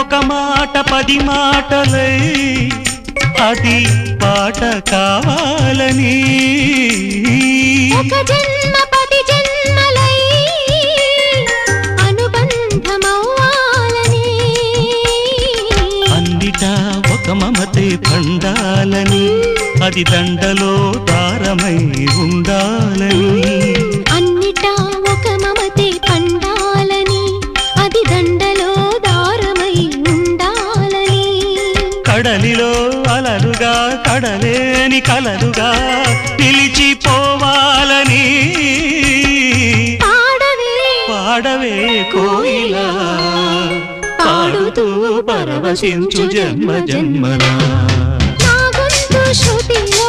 ఒక మాట 10 మాటలై అది పాట కావాలని ఒక జన్మ 10 జన్మలై అనుబంధమవ్వాలని అన్నిటా ఒక మమతే పండాలని అది దండలో దారమై ఉండాలని అన్నిటా ఒక మమతే పండాలని అది దండలో దారమై ఉండాలని కడలిలో అలలుగా కడలేని కలలుగా నిలిచిపోవాలని పాడవే కోయిలా పాడుతూ పరవశించు జన్మ జన్మలా నా గొంతు శృతిలో